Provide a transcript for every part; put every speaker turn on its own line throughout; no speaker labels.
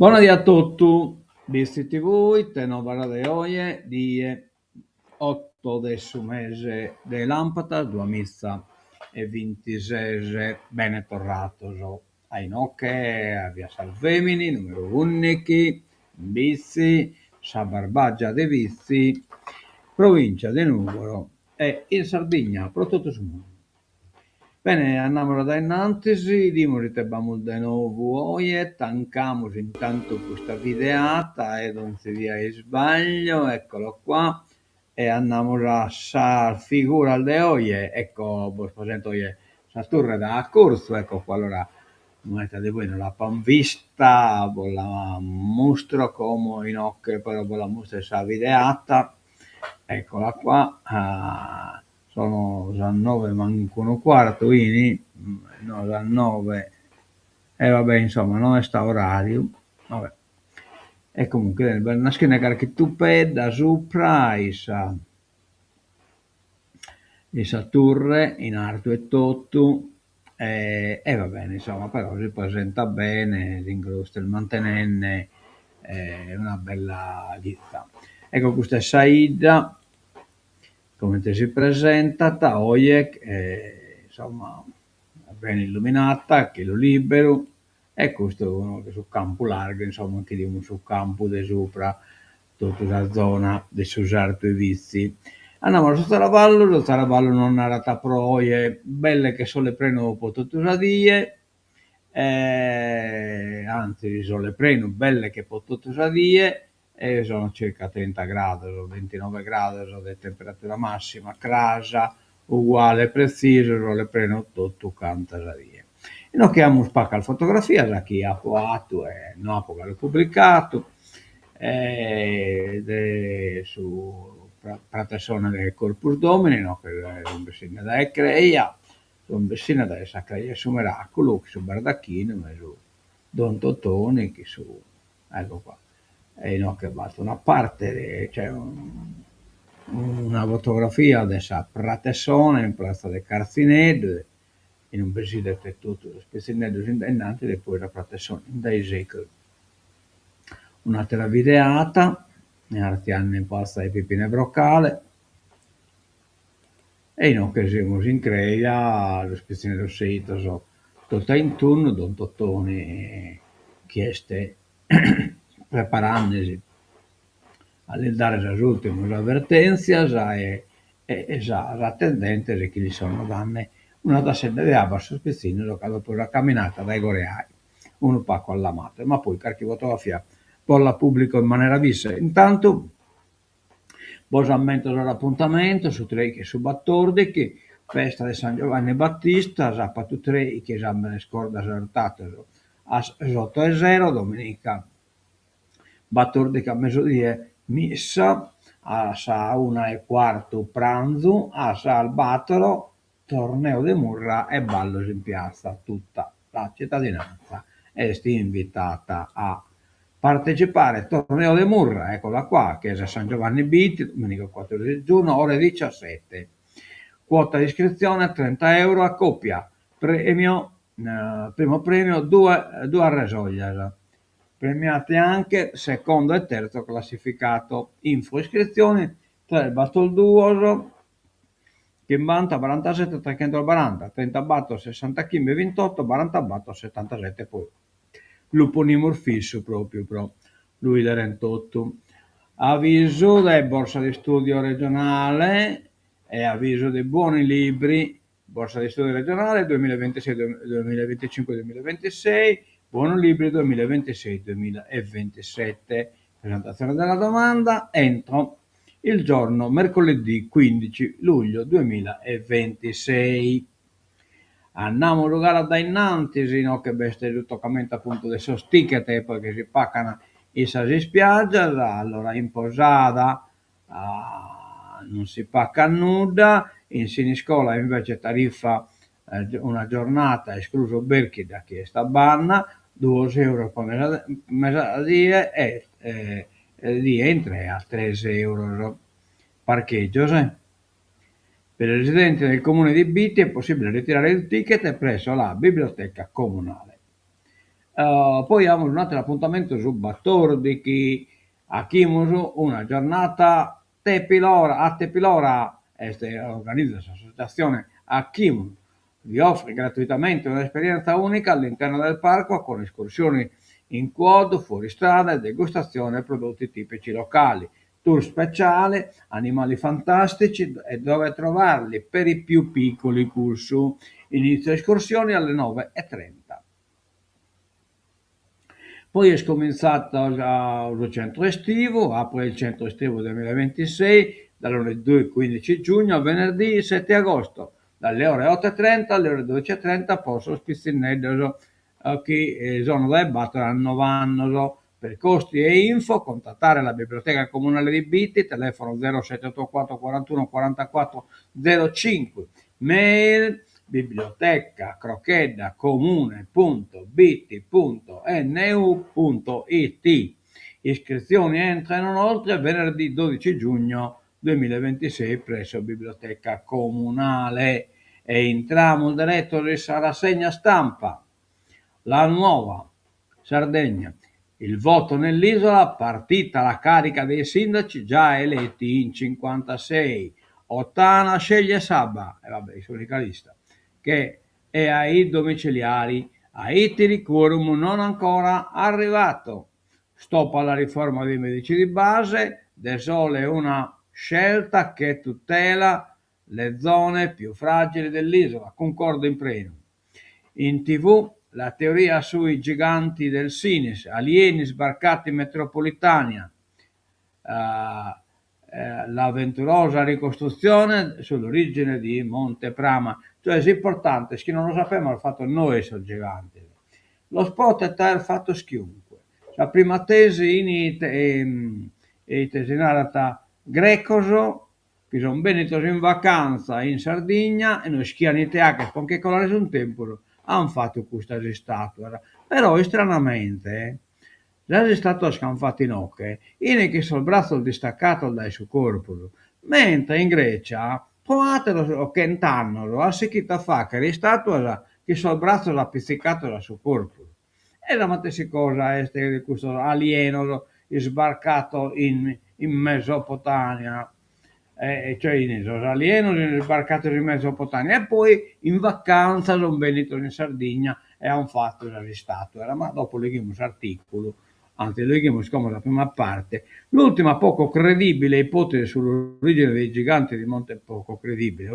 Buonasera a tutti, visti TV, te novara de oie, die 8 de su mese de Lampata, 2026, bene tornato ai nocche, a Via Salvemini, numero 11, Bizzi, Sabarbaggia de Bizzi, provincia di Nuoro e in Sardegna, pro tutto il mondo. Bene, andiamo da innanzi, dimorite bamul de nuovo oie, tancamos intanto questa videata e non si via in sbaglio, eccolo qua, e andiamo a sa figura de oie, ecco, vos presento oie, sa torre da corso, ecco qua, allora, moneta di voi non la pan vista, la mostro come in occhio, però la mostro sa videata, eccola qua, sono 19 manco un quarto, quindi no, 19 e vabbè, insomma, non è sta orario, vabbè. E comunque una scheda che tu peda sopra isa torre in arto e tutto e va bene, insomma, però si presenta bene, l'ingrosso il mantenenne, è una bella ditta. Ecco questa è Saida, come te si presenta, Taoyek, insomma, ben illuminata, che lo libero, e questo è uno che sul campo largo, insomma, che diamo sul campo di sopra, tutta la zona di Susarto e Vizi. Andiamo lo Saravallo non ha rata proie, belle che sono le preno potuto usadie, anzi sono le preno belle che potuto usadie, e sono circa 30 gradi, 29 gradi di temperatura massima, crasa, uguale, preciso, le prendo tutto canta usadie. E noi abbiamo spacca la fotografia, da chi ha fatto e non ha pubblicato, su Pratessona del Corpus Domini, no, che è un vicino da Creia, un vicino da Creia su Miracolo, che su Bardacchino, su Don Totoni, che su, ecco qua, e no, che fatto una parte, cioè una fotografia della Pratessona in Piazza del Carzinedo, in un presidio che tutto, specialmente innanzi e poi la Pratessona, in dai secoli. Un'altra videata, in altri anni in pasta di Pipine Broccale, e in occasione in creia, lo spezzine del sito, tutto in turno, Don Tottoni chieste preparandosi a dare le ultime avvertenze e già attendente che gli sono danne una da sede di abba su spezzino dopo la camminata dai Goreai, uno pacco alla mate, ma poi carchi fotografia poi la pubblico in maniera vista. Intanto vos ammento l'appuntamento su tre che su Battordi che festa di San Giovanni Battista, zappa tu tre che già me ne scorda esaltato a 8:00 domenica Battordi che a mezzodì messa a sa 1:15 pranzo a sa al Batolo torneo di Murra e ballo in piazza tutta la cittadinanza è invitata a partecipare al torneo di Murra, eccola qua, chiesa San Giovanni Bitti, domenica 14 giugno, ore 17. Quota di iscrizione 30 euro a coppia, primo premio due Resoglia, premiati anche secondo e terzo classificato. Info iscrizioni 3 Battle Duos che vanta 47 340, 30 batto 60 km 28, 40 batto 77 poi l'uponimo fisso proprio però lui da 28. Avviso della borsa di studio regionale e avviso dei buoni libri borsa di studio regionale 2026 2025 2026 buoni libri 2026 2027 presentazione della domanda entro il giorno mercoledì 15 luglio 2026. Andiamo a giocare da innanzi, no, che bestia il toccamento appunto dei ticket perché si paccano e si spiaggia, allora in posata non si pacca nulla, in siniscola invece tariffa una giornata escluso Berchi da chi sta banna, 2 euro per mesadie e rientra a 3 euro parcheggio. Per i residenti del comune di Bitti è possibile ritirare il ticket presso la biblioteca comunale. Poi abbiamo un altro appuntamento su 14 a Chimusu, una giornata Tepilora, a Tepilora, organizza questa associazione a Chimusu, vi offre gratuitamente un'esperienza unica all'interno del parco con escursioni in quad, fuoristrada e degustazione di prodotti tipici locali, tour speciale, animali fantastici e dove trovarli per i più piccoli Cursu. Inizio escursioni alle 9:30. Poi è scominciato già il centro estivo, apre il centro estivo 2026 dal lunedì 15 giugno a venerdì 7 agosto, dalle ore 8:30 alle ore 12:30 posso spizzinello chi sono da battere a 90 per costi e info contattare la biblioteca comunale di Bitti, telefono 0784 41 44 05, mail biblioteca crocchedda comune.bitti.nu.it. Iscrizioni entrano inoltre venerdì 12 giugno 2026 presso Biblioteca Comunale. E entriamo diretto alla rassegna stampa. La nuova Sardegna. Il voto nell'isola, partita la carica dei sindaci già eletti in 56. Ottana sceglie Sabba, e vabbè, il sindicalista, che è ai domiciliari. A Itiri quorum non ancora arrivato. Stop alla riforma dei medici di base, De Sole è una scelta che tutela le zone più fragili dell'isola, concordo in pieno. In TV la teoria sui giganti del Sinis, alieni sbarcati in metropolitana, l'avventurosa ricostruzione sull'origine di Monteprama. Cioè è importante, se non lo sappiamo l'ha fatto noi sono giganti. Lo spot è fatto schiunque. La prima tesi in tesi narrata grecoso, che sono venuti in vacanza in Sardegna e noi schiani teache, perché con la un tempo hanno fatto questa statua. Però stranamente, la statua scanfata in ocche, in che sul braccio distaccato dal suo corpo, mentre in Grecia, trovatelo che intannolo, a secchita fa che le statua che sul braccio appizzicato dal suo corpo. E la stessa cosa è di questo alieno sbarcato in Mesopotamia, cioè in alieno sbarcato in Mesopotamia e poi in vacanza sono venuto in Sardegna e hanno fatto la statua. Ma dopo leggiamo questo articolo, anzi leggiamo come la prima parte, l'ultima poco credibile ipotesi sull'origine dei giganti di Monte, poco credibile,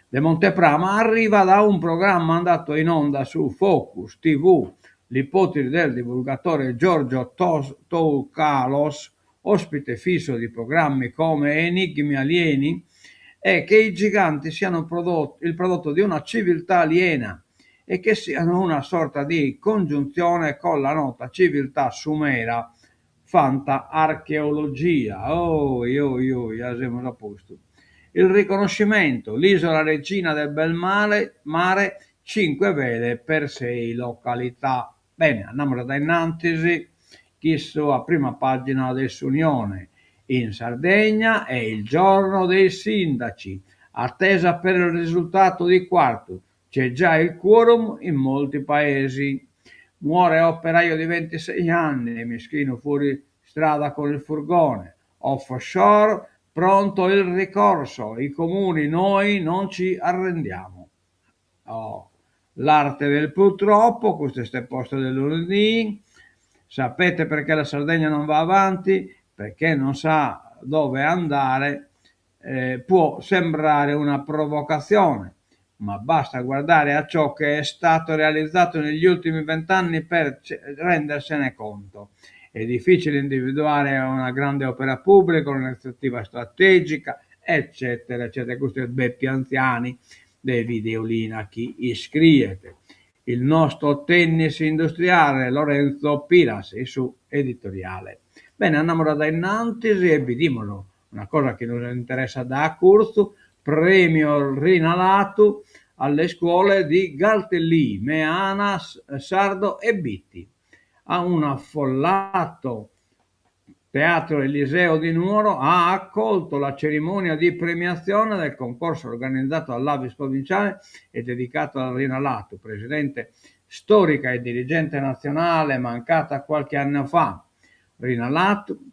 di Monteprama, arriva da un programma andato in onda su Focus TV. L'ipotesi del divulgatore Giorgio Toukalos, ospite fisso di programmi come Enigmi alieni, è che i giganti siano il prodotto di una civiltà aliena e che siano una sorta di congiunzione con la nota civiltà sumera, fanta archeologia. Ya siamo a posto. Il riconoscimento, l'isola regina del bel mare 5 vele per 6 località. Bene, andiamo da innanzi, chiesto a prima pagina dell'Unione. In Sardegna è il giorno dei sindaci, attesa per il risultato di quarto. C'è già il quorum in molti paesi. Muore operaio di 26 anni, meschino fuori strada con il furgone. Offshore, pronto il ricorso. I comuni, noi non ci arrendiamo. Oh, l'arte del purtroppo, questo è il posto del lunedì. Sapete perché la Sardegna non va avanti? Perché non sa dove andare. Può sembrare una provocazione, ma basta guardare a ciò che è stato realizzato negli ultimi 20 anni per rendersene conto. È difficile individuare una grande opera pubblica, un'iniziativa strategica, eccetera, eccetera. Questo è il Beppi Anziani dei videolinachi iscrivete. Il nostro tennis industriale Lorenzo Pirasi su editoriale. Bene, andiamo da innanzi e vediamolo. Una cosa che nos interessa da corso, premio rinalato alle scuole di Galtellì, Meana, Sardo e Bitti. A un affollato Teatro Eliseo di Nuoro ha accolto la cerimonia di premiazione del concorso organizzato dall'Avis provinciale e dedicato a Rina Lattu, presidente storica e dirigente nazionale, mancata qualche anno fa. Rina Lattu,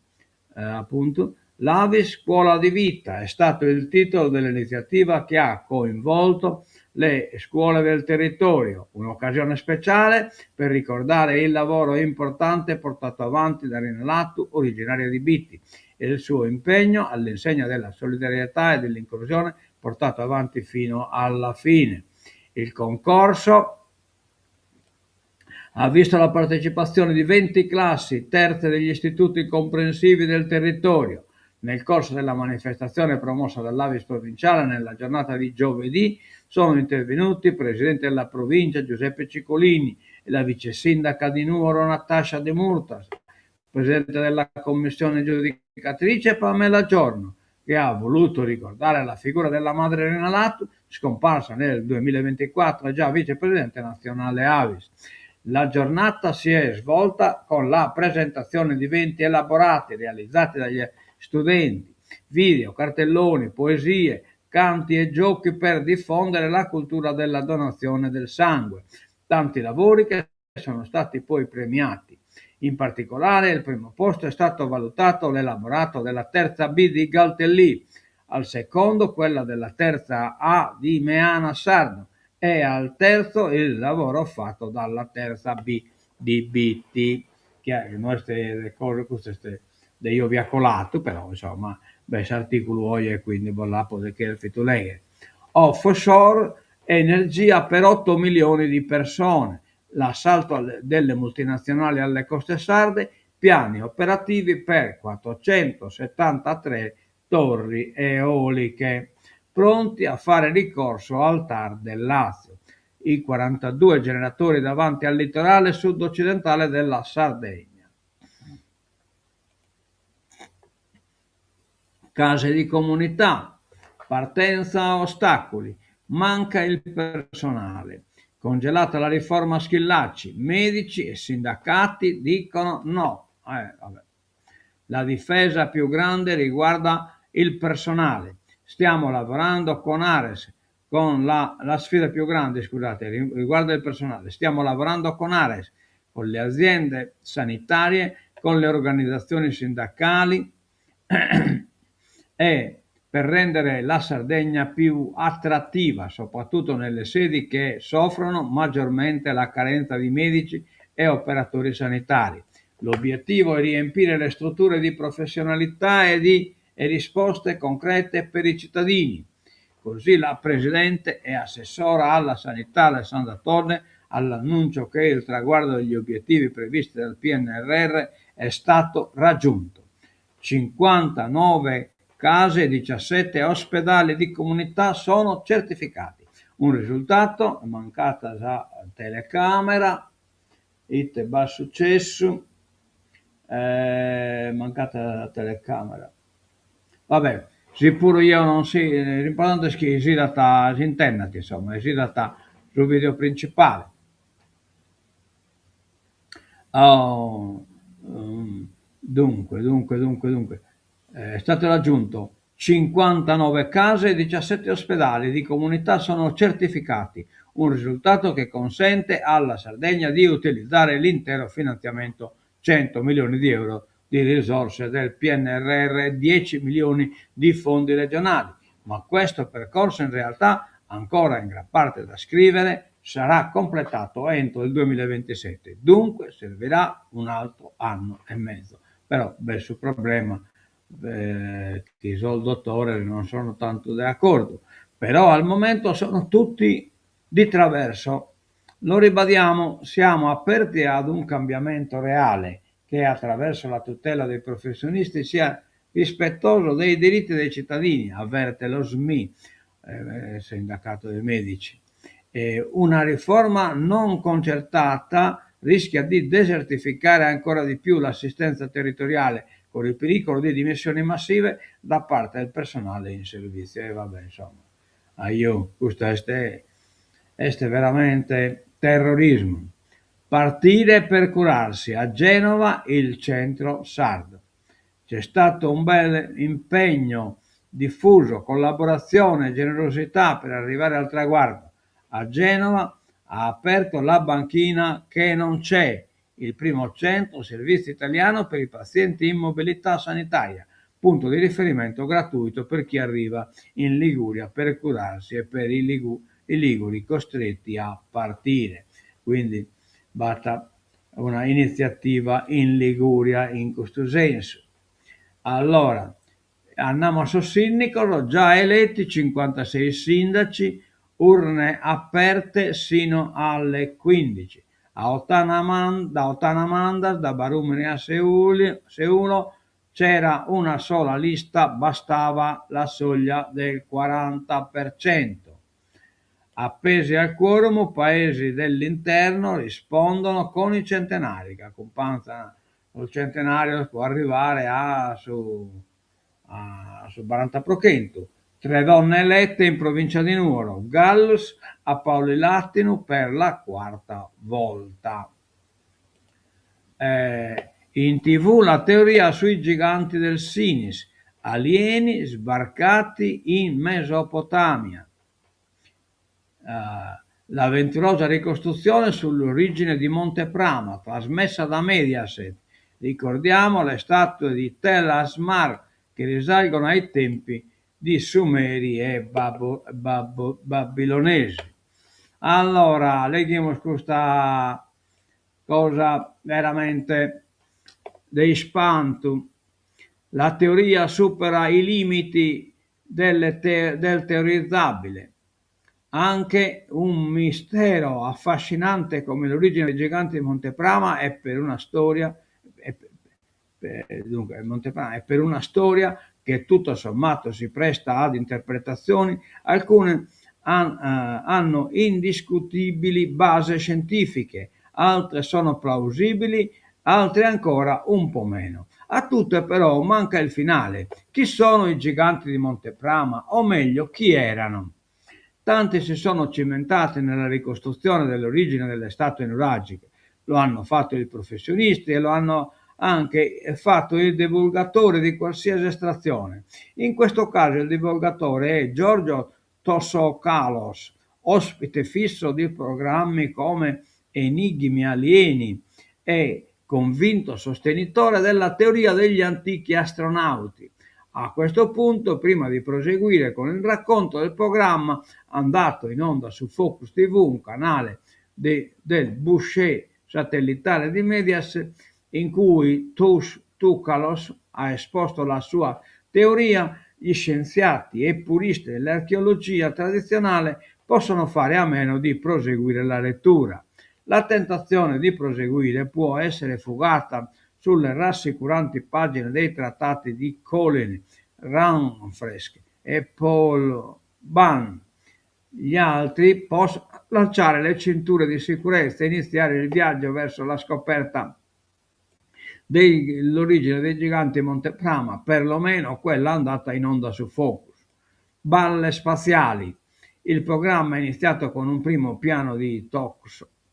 appunto, l'Avis Scuola di Vita è stato il titolo dell'iniziativa che ha coinvolto le scuole del territorio, un'occasione speciale per ricordare il lavoro importante portato avanti da Rina Lattu, originaria di Bitti, e il suo impegno all'insegna della solidarietà e dell'inclusione portato avanti fino alla fine. Il concorso ha visto la partecipazione di 20 classi terze degli istituti comprensivi del territorio. Nel corso della manifestazione promossa dall'Avis provinciale nella giornata di giovedì sono intervenuti il presidente della provincia Giuseppe Cicolini e la vice sindaca di Nuoro Natascia De Murtas, presidente della commissione giudicatrice Pamela Giorno, che ha voluto ricordare la figura della madre Rina Lattu, scomparsa nel 2024 e già vicepresidente nazionale Avis. La giornata si è svolta con la presentazione di 20 elaborati realizzati dagli studenti, video, cartelloni, poesie, canti e giochi per diffondere la cultura della donazione del sangue. Tanti lavori che sono stati poi premiati. In particolare, il primo posto è stato valutato l'elaborato della terza B di Galtellì, al secondo quella della terza A di Meana Sardo e al terzo il lavoro fatto dalla terza B di Bitti, che è queste cose, queste io vi ho colato, però insomma, questo articolo è quindi bollato che il fitolei. Offshore, energia per 8 milioni di persone, l'assalto delle multinazionali alle coste sarde, piani operativi per 473 torri eoliche, pronti a fare ricorso al TAR del Lazio. I 42 generatori davanti al litorale sud-occidentale della Sardegna. Case di comunità, partenza a ostacoli, manca il personale, congelata la riforma Schillaci, medici e sindacati dicono no. Vabbè. La difesa più grande riguarda il personale, stiamo lavorando con Ares, con la sfida più grande, scusate, riguarda il personale, stiamo lavorando con Ares, con le aziende sanitarie, con le organizzazioni sindacali e per rendere la Sardegna più attrattiva, soprattutto nelle sedi che soffrono maggiormente la carenza di medici e operatori sanitari. L'obiettivo è riempire le strutture di professionalità e risposte concrete per i cittadini. Così la Presidente e Assessora alla Sanità Alessandra Torne all'annuncio che il traguardo degli obiettivi previsti dal PNRR è stato raggiunto. 59 case e 17 ospedali di comunità sono certificati. Un risultato, mancata già telecamera, ite va successo, mancata la telecamera. Vabbè, sicuro io non si, l'importante è che si data su internet, insomma, si data sul video principale. Oh, dunque, è stato raggiunto 59 case e 17 ospedali di comunità sono certificati, un risultato che consente alla Sardegna di utilizzare l'intero finanziamento 100 milioni di euro di risorse del PNRR, 10 milioni di fondi regionali, ma questo percorso in realtà ancora in gran parte da scrivere sarà completato entro il 2027, dunque servirà un altro anno e mezzo. Però sul problema che il dottore non sono tanto d'accordo, però al momento sono tutti di traverso. Lo ribadiamo, siamo aperti ad un cambiamento reale che attraverso la tutela dei professionisti sia rispettoso dei diritti dei cittadini, avverte lo SMI, sindacato dei medici. Una riforma non concertata rischia di desertificare ancora di più l'assistenza territoriale con il pericolo di dimissioni massive da parte del personale in servizio. E vabbè, insomma, questo è veramente terrorismo. Partire per curarsi a Genova il centro sardo. C'è stato un bel impegno diffuso, collaborazione e generosità per arrivare al traguardo. A Genova ha aperto la banchina che non c'è, il primo centro servizio italiano per i pazienti in mobilità sanitaria, punto di riferimento gratuito per chi arriva in Liguria per curarsi e per i liguri costretti a partire. Quindi basta una iniziativa in Liguria in questo senso. Allora, andiamo a Sossinnico, già eletti 56 sindaci, urne aperte sino alle 15. Da Ottanamanda, da Barumene a Seulo c'era una sola lista, bastava la soglia del 40%. Appesi al quorum, paesi dell'interno rispondono con i centenari, che accompagnano il centenario può arrivare su 40%. 3 donne elette in provincia di Nuoro, Gallus a Paoli Lattinu per la 4ª volta. In TV la teoria sui giganti del Sinis, alieni sbarcati in Mesopotamia. L'avventurosa ricostruzione sull'origine di Monteprama, trasmessa da Mediaset. Ricordiamo le statue di Tel Asmar che risalgono ai tempi di Sumeri e Babilonesi. Allora, leggiamo questa cosa veramente di spanto. La teoria supera i limiti del teorizzabile. Anche un mistero affascinante come l'origine dei giganti di Monteprama è per una storia, Monteprama è per una storia che tutto sommato si presta ad interpretazioni, alcune hanno indiscutibili basi scientifiche, altre sono plausibili, altre ancora un po' meno. A tutte però manca il finale. Chi sono i giganti di Monteprama? O meglio, chi erano? Tanti si sono cimentati nella ricostruzione dell'origine delle statue nuragiche. Lo hanno fatto i professionisti e lo hanno anche fatto il divulgatore di qualsiasi estrazione. In questo caso il divulgatore è Giorgio Tossocalos, ospite fisso di programmi come Enigmi alieni e convinto sostenitore della teoria degli antichi astronauti. A questo punto, prima di proseguire con il racconto del programma andato in onda su Focus TV, un canale del Boucher satellitare di Mediaset, in cui Toukalos ha esposto la sua teoria, gli scienziati e puristi dell'archeologia tradizionale possono fare a meno di proseguire la lettura. La tentazione di proseguire può essere fugata sulle rassicuranti pagine dei trattati di Colin, Ranfresk e Paul Bann. Gli altri possono lanciare le cinture di sicurezza e iniziare il viaggio verso la scoperta dell'origine dei giganti Monteprama, perlomeno quella andata in onda su Focus. Balle spaziali. Il programma è iniziato con un primo piano di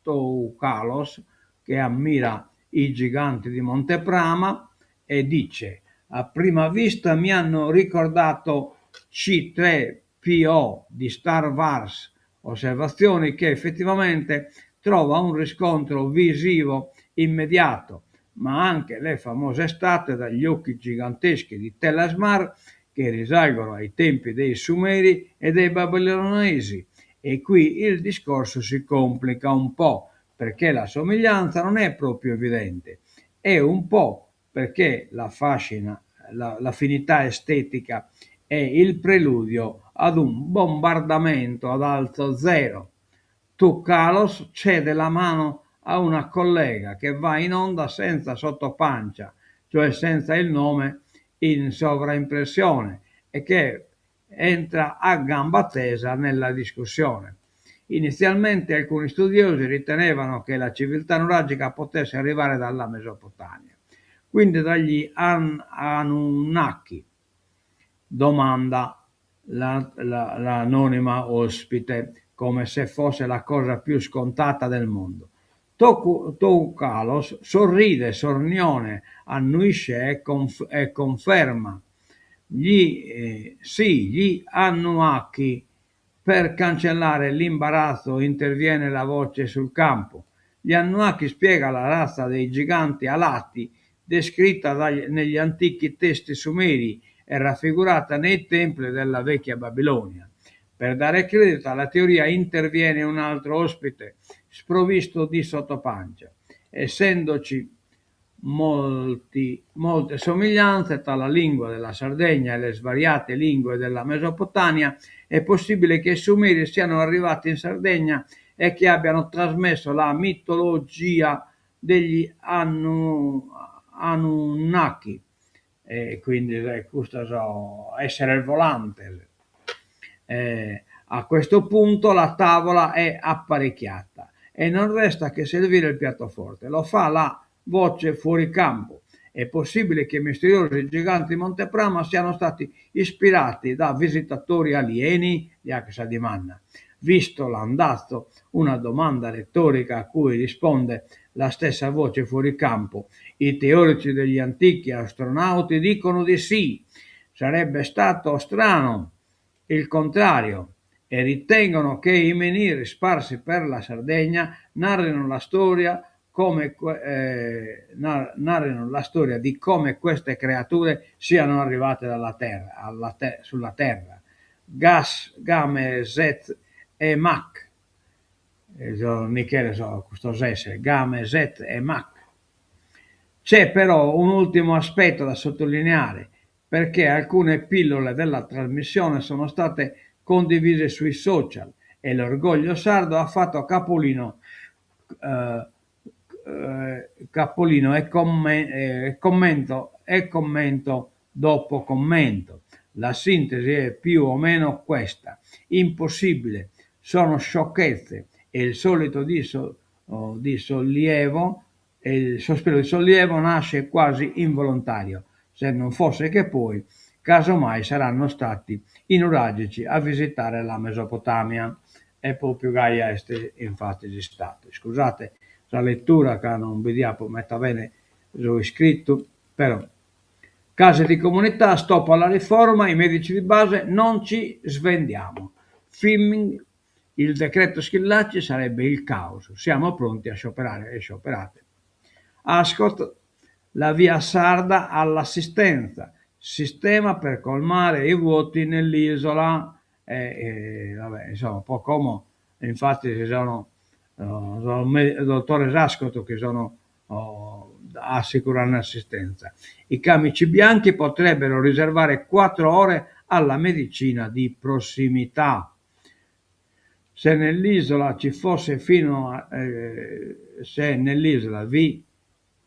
Toukalos che ammira i giganti di Monteprama e dice: a prima vista mi hanno ricordato C3PO di Star Wars, osservazioni che effettivamente trova un riscontro visivo immediato, ma anche le famose statue dagli occhi giganteschi di Tel Asmar che risalgono ai tempi dei Sumeri e dei Babilonesi. E qui il discorso si complica un po', perché la somiglianza non è proprio evidente, e un po' perché l'affinità estetica è il preludio ad un bombardamento ad alzo zero. Toukalos cede la mano a una collega che va in onda senza sottopancia, cioè senza il nome in sovraimpressione, e che entra a gamba tesa nella discussione. Inizialmente alcuni studiosi ritenevano che la civiltà nuragica potesse arrivare dalla Mesopotamia, quindi dagli Anunnaki. Domanda l'anonima ospite, come se fosse la cosa più scontata del mondo. Toucalos sorride, sornione, annuisce e conferma gli Anunnaki. Per cancellare l'imbarazzo interviene la voce sul campo. Gli Anunnaki spiega la razza dei giganti alati descritta negli antichi testi sumeri e raffigurata nei templi della vecchia Babilonia. Per dare credito alla teoria interviene un altro ospite sprovvisto di sottopancia, essendoci molte somiglianze tra la lingua della Sardegna e le svariate lingue della Mesopotamia. È possibile che i Sumeri siano arrivati in Sardegna e che abbiano trasmesso la mitologia degli Anunnaki, e quindi questo essere il volante. A questo punto la tavola è apparecchiata e non resta che servire il piatto forte. Lo fa la voce fuori campo. È possibile che i misteriosi giganti di Monteprama siano stati ispirati da visitatori alieni di Axadimanna. Visto l'andazzo, una domanda retorica a cui risponde la stessa voce fuori campo. I teorici degli antichi astronauti dicono di sì. Sarebbe stato strano il contrario, e ritengono che i menhiri sparsi per la Sardegna narrino la storia di come queste creature siano arrivate dalla terra, sulla terra. Game, Zet e Mach. Michele questo essere, Game, Zet e Mach. C'è però un ultimo aspetto da sottolineare, perché alcune pillole della trasmissione sono state condivise sui social e l'orgoglio sardo ha fatto capolino e commento dopo commento. La sintesi è più o meno questa: impossibile, sono sciocchezze, e il solito di sollievo, e il sospiro di sollievo nasce quasi involontario, se non fosse che poi casomai saranno stati i nuragici a visitare la Mesopotamia, e proprio Gaia est infatti esistata. Scusate la lettura che non vediamo metta bene l'ho scritto, però case di comunità, stop alla riforma, i medici di base non ci svendiamo. Fimming, il decreto Schillaci sarebbe il caos, siamo pronti a scioperare e scioperate. Ascot, la via sarda all'assistenza, sistema per colmare i vuoti nell'isola. Vabbè, insomma, poco infatti ci sono il dottore Ascot che assicurano assistenza. I camici bianchi potrebbero riservare 4 ore alla medicina di prossimità. Se nell'isola ci fosse se nell'isola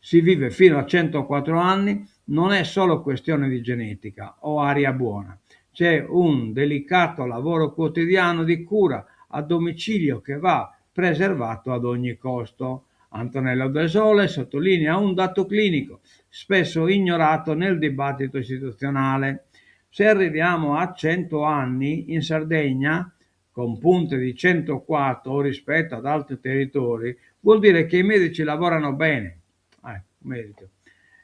si vive fino a 104 anni, non è solo questione di genetica o aria buona. C'è un delicato lavoro quotidiano di cura a domicilio che va preservato ad ogni costo. Antonello De Sole sottolinea un dato clinico, spesso ignorato nel dibattito istituzionale. Se arriviamo a 100 anni in Sardegna, con punte di 104 rispetto ad altri territori, vuol dire che i medici lavorano bene. Medico.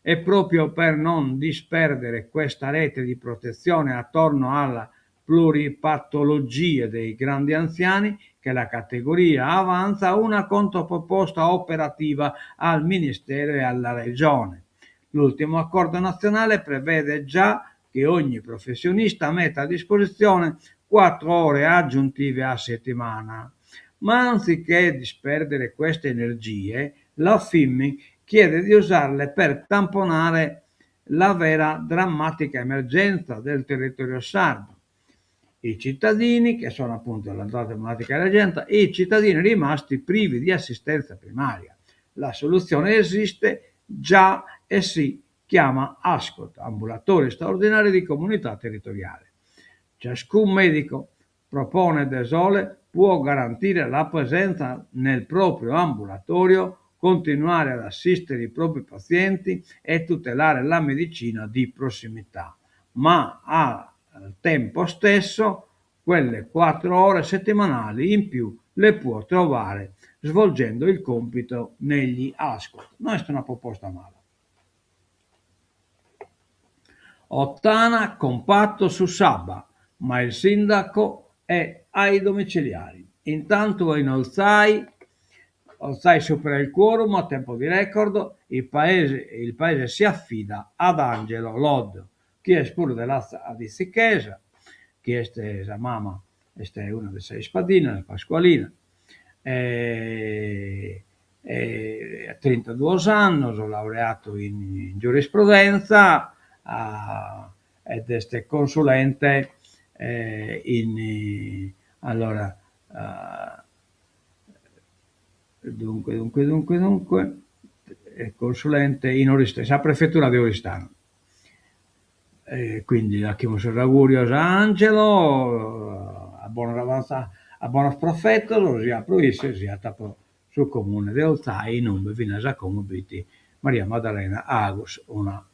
E proprio per non disperdere questa rete di protezione attorno alla pluripatologia dei grandi anziani, che la categoria avanza una controproposta operativa al Ministero e alla Regione. L'ultimo accordo nazionale prevede già che ogni professionista metta a disposizione 4 ore aggiuntive a settimana. Ma anziché disperdere queste energie, la FIMI chiede di usarle per tamponare la vera drammatica emergenza del territorio sardo. I cittadini, che sono appunto la drammatica emergenza, e i cittadini rimasti privi di assistenza primaria. La soluzione esiste già e si chiama ASCOT, Ambulatori Straordinari di Comunità Territoriale. Ciascun medico, propone De Sole, può garantire la presenza nel proprio ambulatorio, continuare ad assistere i propri pazienti e tutelare la medicina di prossimità, ma al tempo stesso quelle 4 ore settimanali in più le può trovare svolgendo il compito negli ascolta. Non è una proposta male. Ottana compatto su Sabba, ma il sindaco è ai domiciliari. Intanto in Olzai supera il quorum a tempo di record, il paese si affida ad Angelo Loddo, che è spuro della di Chiesa, che è la mamma, questa è una delle 6 spadine, la Pasqualina, ha 32 anni, sono laureato in giurisprudenza ed è consulente allora dunque è consulente in Oristano, a prefettura di Oristano. Quindi la chiamo augurio a Angelo, a buon profetto, sia provincia, sia sul comune di Olzai, in un Vinasa Comubiti, Maria Maddalena Agus, una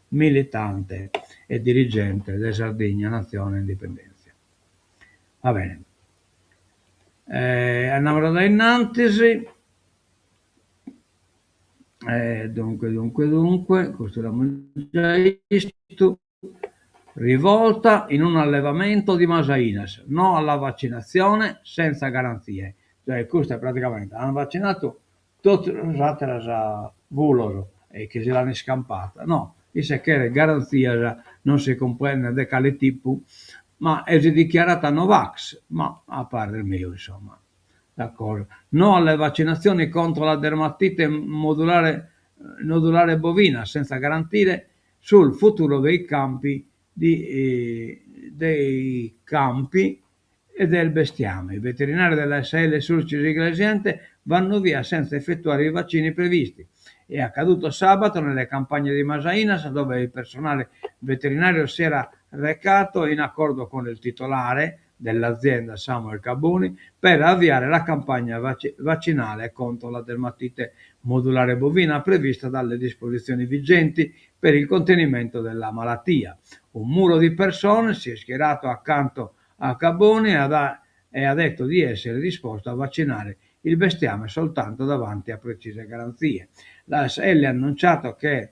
militante e dirigente della Sardegna Nazione Indipendenza. Va bene. Andiamo da innanzi. Dunque, questo l'abbiamo già visto. Rivolta in un allevamento di Masainas, no alla vaccinazione senza garanzie. Cioè, questo è praticamente, hanno vaccinato tutte le altre volo e che se l'hanno scampata. No, dice che garanzia non si comprende di quale tipo, ma è dichiarata Novax, ma a parte il mio, insomma. D'accordo. No alle vaccinazioni contro la dermatite nodulare bovina, senza garantire sul futuro dei campi e del bestiame. I veterinari della SL Sulcis Iglesiente vanno via senza effettuare i vaccini previsti. È accaduto sabato nelle campagne di Masainas, dove il personale veterinario si era recato in accordo con il titolare dell'azienda Samuel Caboni per avviare la campagna vaccinale contro la dermatite modulare bovina prevista dalle disposizioni vigenti per il contenimento della malattia. Un muro di persone si è schierato accanto a Caboni e ha detto di essere disposto a vaccinare il bestiame soltanto davanti a precise garanzie. La SL ha annunciato che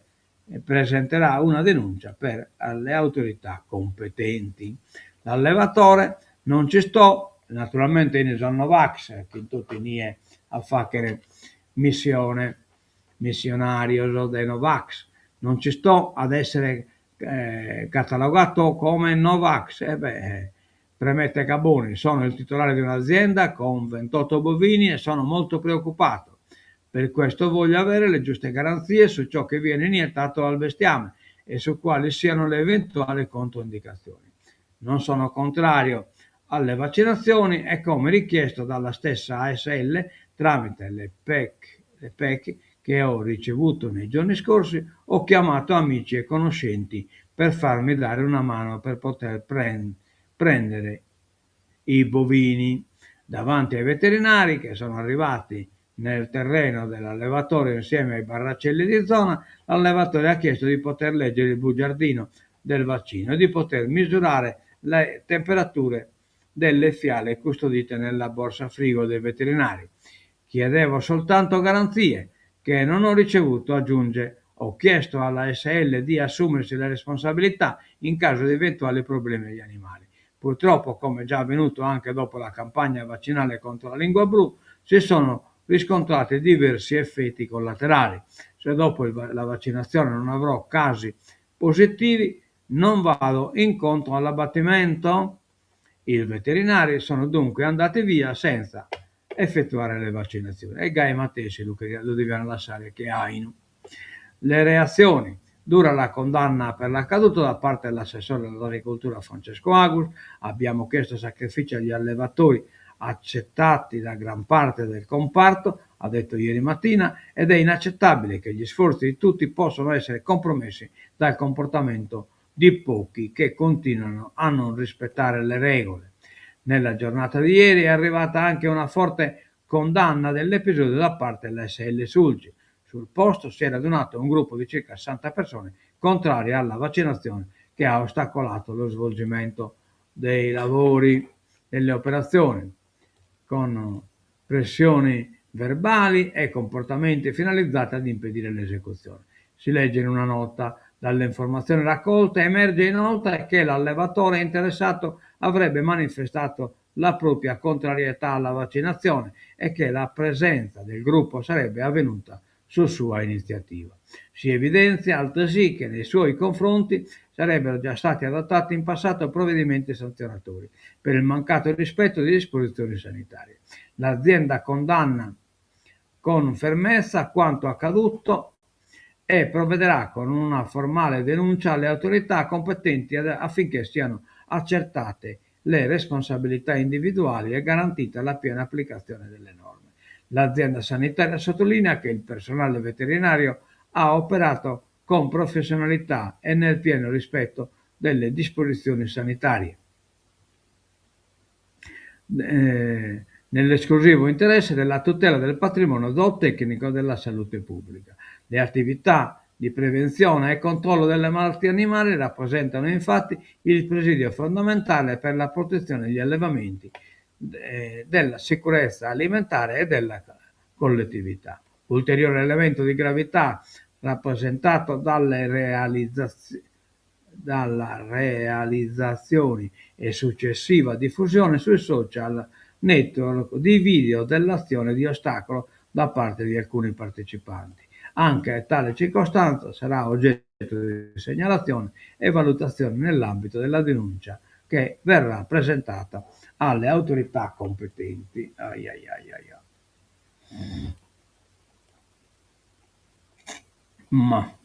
presenterà una denuncia per le autorità competenti. L'allevatore non ci sto, naturalmente in Novax, che tutti nie a fare missionario dei Novax, non ci sto ad essere catalogato come Novax. Premette Caboni, sono il titolare di un'azienda con 28 bovini e sono molto preoccupato. Per questo voglio avere le giuste garanzie su ciò che viene iniettato al bestiame e su quali siano le eventuali controindicazioni. Non sono contrario alle vaccinazioni e come richiesto dalla stessa ASL tramite le PEC che ho ricevuto nei giorni scorsi, ho chiamato amici e conoscenti per farmi dare una mano per poter prendere i bovini. Davanti ai veterinari che sono arrivati nel terreno dell'allevatore insieme ai barracelli di zona, l'allevatore ha chiesto di poter leggere il bugiardino del vaccino e di poter misurare le temperature delle fiale custodite nella borsa frigo dei veterinari. Chiedevo soltanto garanzie che non ho ricevuto, aggiunge. Ho chiesto alla SL di assumersi le responsabilità in caso di eventuali problemi agli animali. Purtroppo, come già avvenuto anche dopo la campagna vaccinale contro la lingua blu, si sono riscontrati diversi effetti collaterali. Se dopo la vaccinazione non avrò casi positivi, non vado incontro all'abbattimento. I veterinari sono dunque andati via senza effettuare le vaccinazioni e Gai Matesi lo dobbiamo lasciare che haino. Le reazioni. Dura la condanna per l'accaduto da parte dell'assessore all'agricoltura Francesco Agus. Abbiamo chiesto sacrifici agli allevatori accettati da gran parte del comparto, ha detto ieri mattina, ed è inaccettabile che gli sforzi di tutti possano essere compromessi dal comportamento di pochi che continuano a non rispettare le regole. Nella giornata di ieri è arrivata anche una forte condanna dell'episodio da parte dell'SL Sulci. Sul posto si è radunato un gruppo di circa 60 persone contrarie alla vaccinazione che ha ostacolato lo svolgimento dei lavori, delle operazioni, pressioni verbali e comportamenti finalizzati ad impedire l'esecuzione. Si legge in una nota: dalle informazioni raccolte emerge inoltre che l'allevatore interessato avrebbe manifestato la propria contrarietà alla vaccinazione e che la presenza del gruppo sarebbe avvenuta su sua iniziativa. Si evidenzia altresì che nei suoi confronti sarebbero già stati adottati in passato provvedimenti sanzionatori per il mancato rispetto di disposizioni sanitarie. L'azienda condanna con fermezza quanto accaduto e provvederà con una formale denuncia alle autorità competenti affinché siano accertate le responsabilità individuali e garantita la piena applicazione delle norme. L'azienda sanitaria sottolinea che il personale veterinario ha operato con professionalità e nel pieno rispetto delle disposizioni sanitarie, nell'esclusivo interesse della tutela del patrimonio zootecnico e della salute pubblica. Le attività di prevenzione e controllo delle malattie animali rappresentano infatti il presidio fondamentale per la protezione degli allevamenti, della sicurezza alimentare e della collettività. Ulteriore elemento di gravità rappresentato dalla realizzazione e successiva diffusione sui social network di video dell'azione di ostacolo da parte di alcuni partecipanti. Anche tale circostanza sarà oggetto di segnalazione e valutazione nell'ambito della denuncia che verrà presentata alle autorità competenti. Ma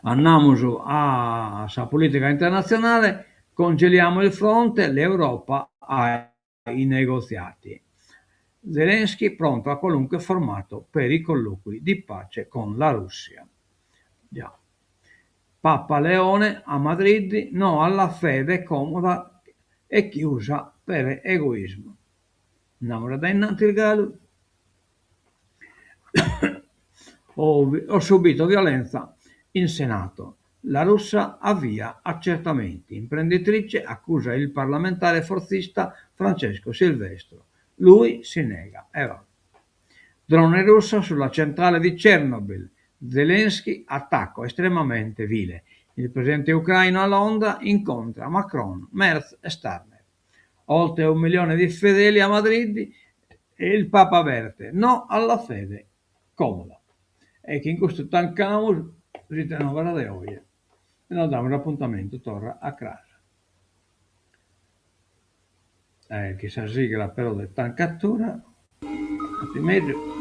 andiamo a politica internazionale, congeliamo il fronte, l'Europa ai negoziati. Zelensky pronto a qualunque formato per i colloqui di pace con la Russia. Già. Papa Leone a Madrid, no alla fede comoda e chiusa per egoismo. Namora da innanzi il gallo. Ho subito violenza in Senato. La russa avvia accertamenti. Imprenditrice accusa il parlamentare forzista Francesco Silvestro. Lui si nega. Drone russo sulla centrale di Chernobyl. Zelensky, attacco estremamente vile. Il presidente ucraino a Londra incontra Macron, Merz e Starmer. Oltre 1 milione di fedeli a Madrid e il Papa avverte no alla fede comoda. E che in questo tancamo riteniamo di oggi. E non diamo l'appuntamento, torna a casa. Che si sigla però di tancatura, meglio.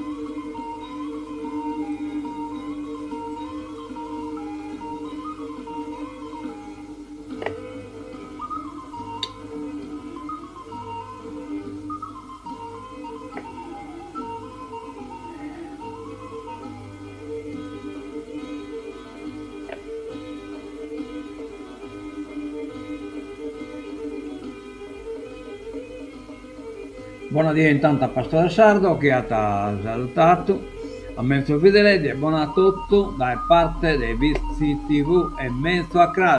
Buonasera intanto a Pastore Sardo che ha salutato a mezzo video e buona a tutti da parte dei Vizi TV e mezzo a Crash.